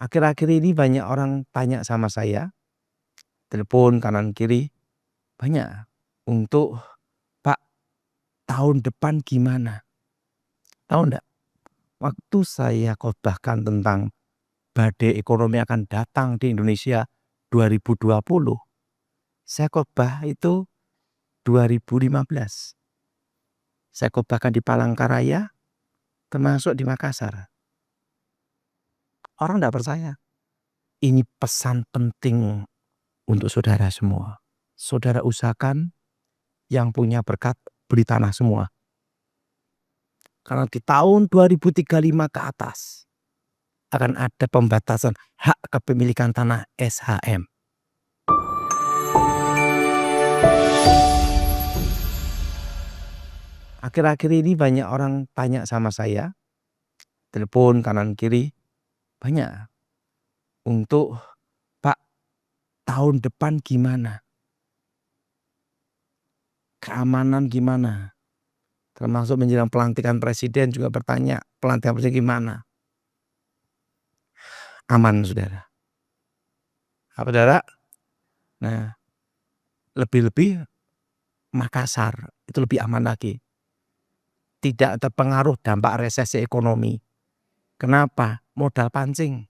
Akhir-akhir ini banyak orang tanya sama saya, telepon kanan kiri, banyak untuk, "Pak, tahun depan gimana?" Tahu ndak? Waktu saya khotbahkan tentang badai ekonomi akan datang di Indonesia 2020, saya khotbah itu 2015. Saya khotbahkan di Palangkaraya, termasuk di Makassar. Orang ndak percaya. Ini pesan penting untuk saudara semua. Saudara usahakan yang punya berkat beli tanah semua. Karena di tahun 2035 ke atas akan ada pembatasan hak kepemilikan tanah SHM. Akhir-akhir ini banyak orang tanya sama saya, telepon kanan kiri, banyak untuk, "Pak, tahun depan gimana? Keamanan gimana?" Termasuk menjelang pelantikan presiden juga bertanya, "Pelantikan presiden gimana?" Aman, saudara. Apa, saudara? Nah, lebih-lebih Makassar itu lebih aman lagi. Tidak terpengaruh dampak resesi ekonomi. Kenapa? Modal pancing.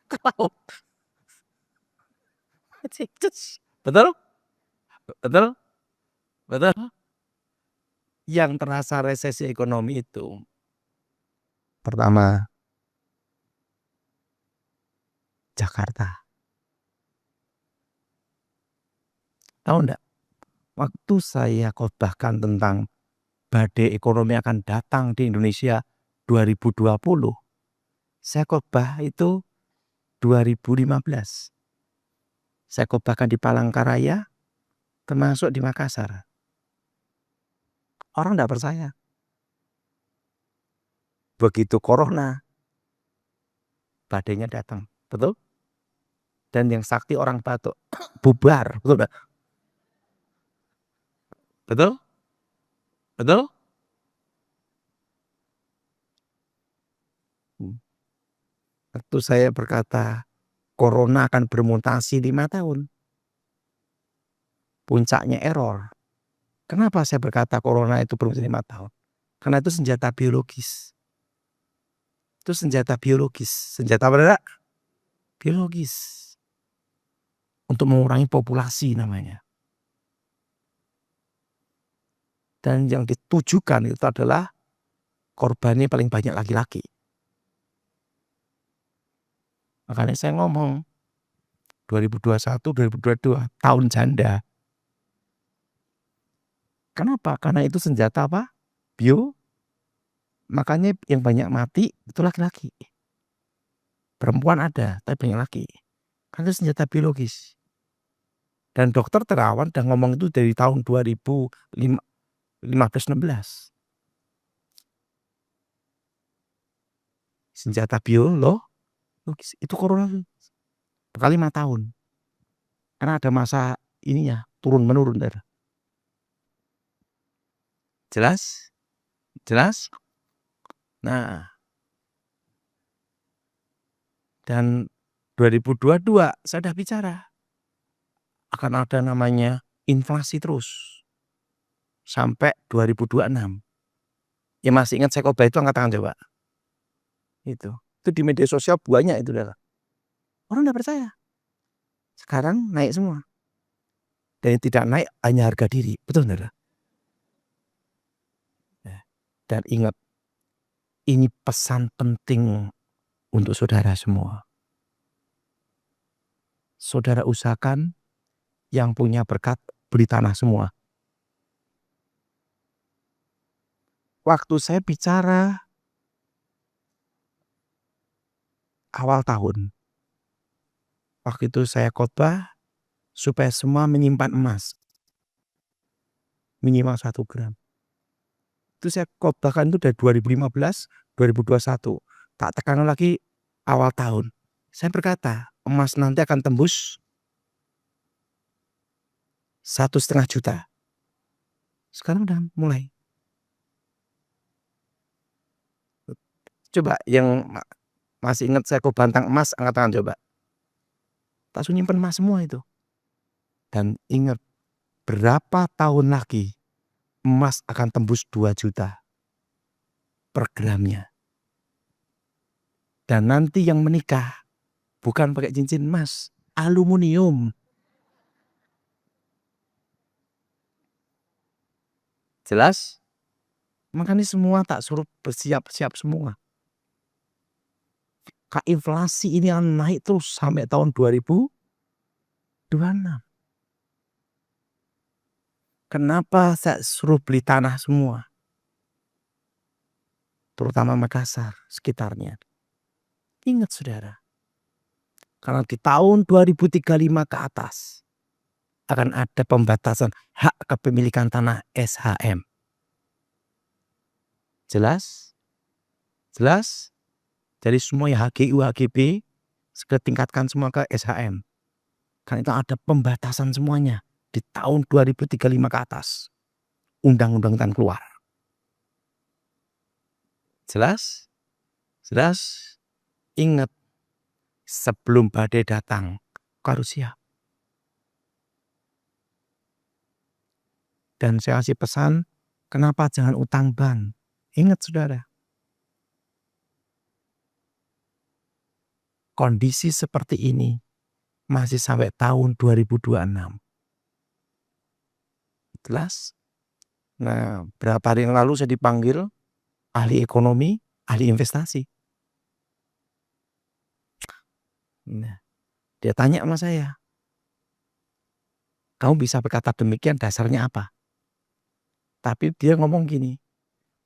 Ke laut. Betul? Betul? Betul? Yang terasa resesi ekonomi itu, pertama, Jakarta. Tahu ndak? Waktu saya khotbahkan tentang badai ekonomi akan datang di Indonesia 2020, saya khotbah itu 2015. Saya khotbahkan di Palangkaraya, termasuk di Makassar. Orang ndak percaya. Begitu corona, badainya datang, betul? Dan yang sakti orang batuk, bubar, betul ndak? Betul? Betul? Waktu saya berkata, corona akan bermutasi 5 tahun. Puncaknya error. Kenapa saya berkata corona itu bermutasi 5 tahun? Karena itu senjata biologis. Itu senjata biologis. Senjata apa, enggak? Biologis. Untuk mengurangi populasi namanya. Dan yang ditujukan itu adalah korbannya paling banyak laki-laki. Makanya saya ngomong 2021, 2022 tahun janda. Kenapa? Karena itu senjata apa? Bio. Makanya yang banyak mati itu laki-laki. Perempuan ada, tapi banyak laki. Karena itu senjata biologis. Dan dokter terawan udah ngomong itu dari tahun 2015-16. Senjata biologis itu corona berkali 5 tahun. Karena ada masa ininya turun menurun. Jelas? Jelas? Nah, dan 2022 saya sudah bicara akan ada namanya inflasi terus sampai 2026. Ya masih ingat saya khotbah itu, angkat tangan coba. Itu di media sosial banyak itu adalah. Orang enggak percaya. Sekarang naik semua. Dan yang tidak naik hanya harga diri. Betul enggak? Dan ingat, ini pesan penting untuk saudara semua. Saudara usahakan yang punya berkat beli tanah semua. Waktu saya bicara awal tahun, waktu itu saya khotbah supaya semua menyimpan emas minimal 1 gram. Itu saya khotbahkan itu dari 2015, 2021. Tak tekan lagi awal tahun. Saya berkata, emas nanti akan tembus 1,5 juta. Sekarang udah mulai. Coba yang Masih ingat Seko Bantang Emas? Angkat tangan coba. Tak nyimpen emas semua itu. Dan ingat, berapa tahun lagi emas akan tembus 2 juta per gramnya. Dan nanti yang menikah bukan pakai cincin emas, aluminium. Jelas? Makanya semua tak suruh bersiap-siap semua. Kak, inflasi ini naik terus sampai tahun 2026. Kenapa saya suruh beli tanah semua? Terutama Makassar, sekitarnya. Ingat saudara, karena di tahun 2035 ke atas akan ada pembatasan hak kepemilikan tanah SHM. Jelas? Jelas? Jadi semua ya HGU, HGB segera tingkatkan semua ke SHM. Karena itu ada pembatasan semuanya di tahun 2035 ke atas. Undang-undang akan keluar. Jelas? Jelas? Ingat, sebelum badai datang, kau harus siap. Dan saya kasih pesan, kenapa jangan utang bank? Ingat saudara, kondisi seperti ini masih sampai tahun 2026. Jelas? Nah, berapa hari yang lalu saya dipanggil ahli ekonomi, ahli investasi. Nah, dia tanya sama saya, kamu bisa berkata demikian dasarnya apa? Tapi dia ngomong gini,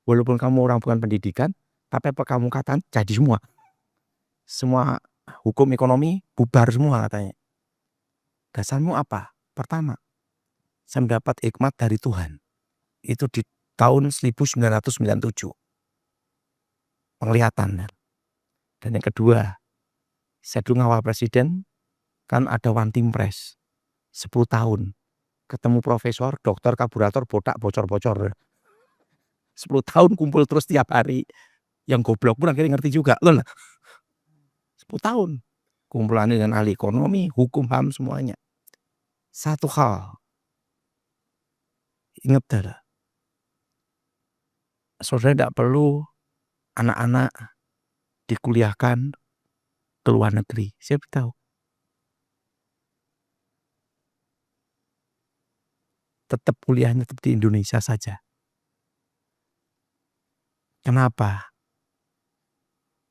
walaupun kamu orang bukan pendidikan, tapi apa kamu katakan jadi semua. Semua hukum ekonomi bubar semua katanya. Dasarmu apa? Pertama, saya mendapat hikmat dari Tuhan. Itu di tahun 1997. Penglihatan. Dan yang kedua, saya dulu ngawal presiden, kan ada one team press. 10 tahun. Ketemu profesor, dokter, kaburator, botak, bocor-bocor. 10 tahun kumpul terus tiap hari. Yang goblok pun akhirnya ngerti juga. Loh, 10 tahun. Kumpulannya dengan ahli ekonomi, hukum, HAM, semuanya. Satu hal. Ingat saudara. Saudara tidak perlu anak-anak dikuliahkan ke luar negeri. Siapa tahu. Tetap kuliahnya tetap di Indonesia saja. Kenapa?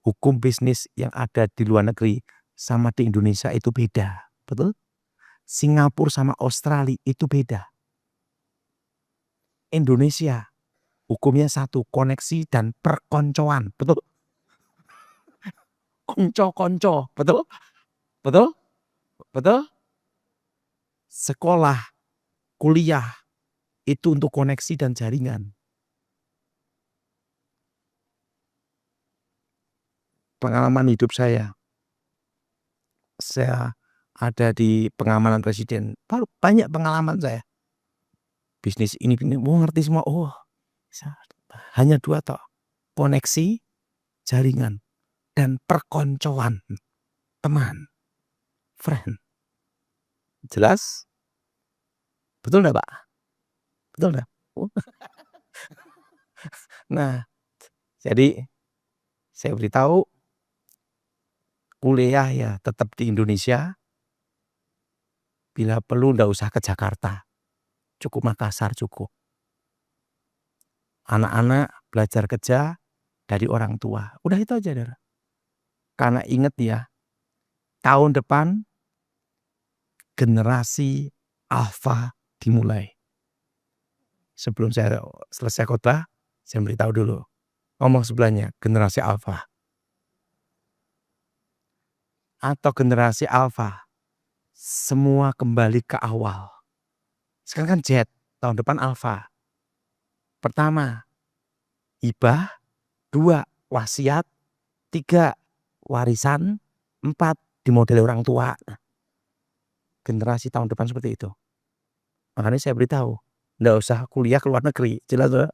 Hukum bisnis yang ada di luar negeri sama di Indonesia itu beda. Betul? Singapura sama Australia itu beda. Indonesia hukumnya satu, koneksi dan perkoncoan. Betul? Konco-konco. Betul? Betul? Betul? Sekolah, kuliah itu untuk koneksi dan jaringan. Pengalaman hidup saya ada di pengamanan presiden. Banyak pengalaman saya. Bisnis ini mau ngerti semua. Oh, hanya 2 toh. Koneksi, jaringan, dan perkoncoan. Teman, friend. Jelas? Betul enggak, Pak? Betul enggak? Nah, jadi saya beritahu kuliah ya tetap di Indonesia. Bila perlu enggak usah ke Jakarta. Cukup Makassar cukup. Anak-anak belajar kerja dari orang tua. Udah itu aja, saudara. Karena ingat ya, tahun depan generasi alfa dimulai. Sebelum saya selesai khotbah, saya beritahu dulu. Ngomong sebelahnya, generasi alfa. Atau generasi alfa. Semua kembali ke awal. Sekarang kan Z, tahun depan alfa. Pertama, hibah. 2, wasiat. 3, warisan. 4, dimodeli orang tua. Generasi tahun depan seperti itu. Makanya saya beritahu, enggak usah kuliah ke luar negeri. Jelas ya?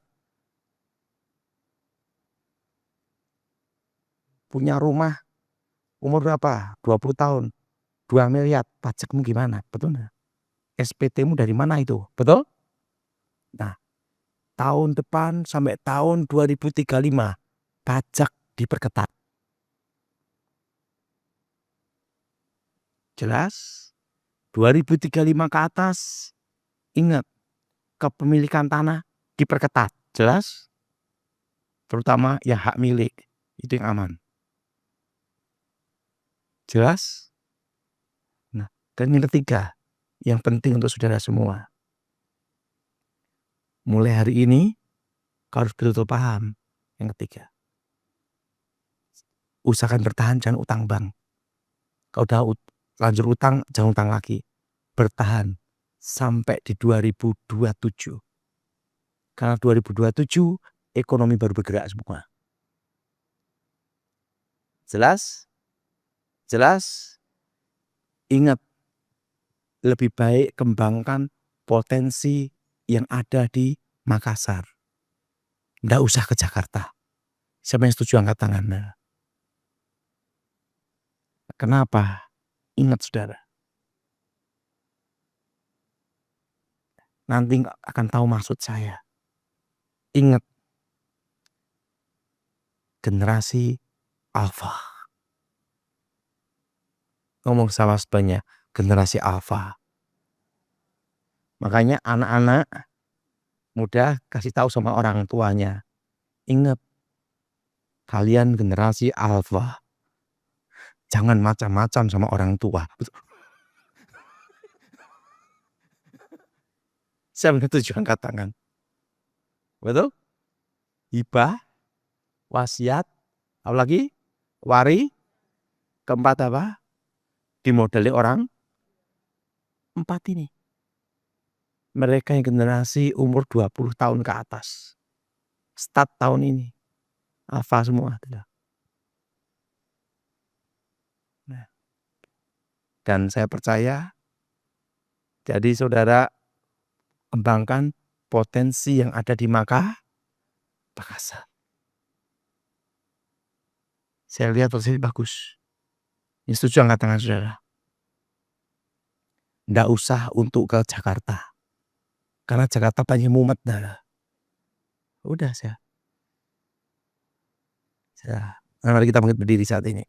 Punya rumah Umur berapa? 20 tahun. 2 miliar. Pajakmu gimana? Betul nggak? SPT-mu dari mana itu? Betul? Nah, tahun depan sampai tahun 2035 pajak diperketat. Jelas? 2035 ke atas, ingat, kepemilikan tanah diperketat. Jelas? Terutama yang hak milik. Itu yang aman. Jelas? Nah, dan yang ketiga, yang penting untuk saudara semua. Mulai hari ini, kau harus betul-betul paham. Yang ketiga, usahakan bertahan, jangan utang bank. Kau udah lanjut utang, jangan utang lagi. Bertahan sampai di 2027. Karena 2027 ekonomi baru bergerak semua. Jelas? Jelas? Ingat, lebih baik kembangkan potensi yang ada di Makassar. Nggak usah ke Jakarta. Siapa yang setuju angkat tangan? Kenapa? Ingat saudara. Nanti akan tahu maksud saya. Ingat, generasi Alpha. Ngomong sama sebenarnya, generasi Alpha. Makanya anak-anak muda kasih tahu sama orang tuanya. Ingat, kalian generasi Alpha. Jangan macam-macam sama orang tua. Saya menuju angkat tangan. Betul? Hibah, wasiat, apa lagi? Wari. Keempat apa? Dimodali orang empat ini. Mereka yang generasi umur 20 tahun ke atas. Start tahun ini. Alpha semua. Nah, dan saya percaya, jadi saudara kembangkan potensi yang ada di Makassar. Saya lihat potensi bagus. Ini setuju angkat tangan saudara. Nggak usah untuk ke Jakarta. Karena Jakarta banyak mumet. Udah saya. Mari kita bangkit berdiri saat ini.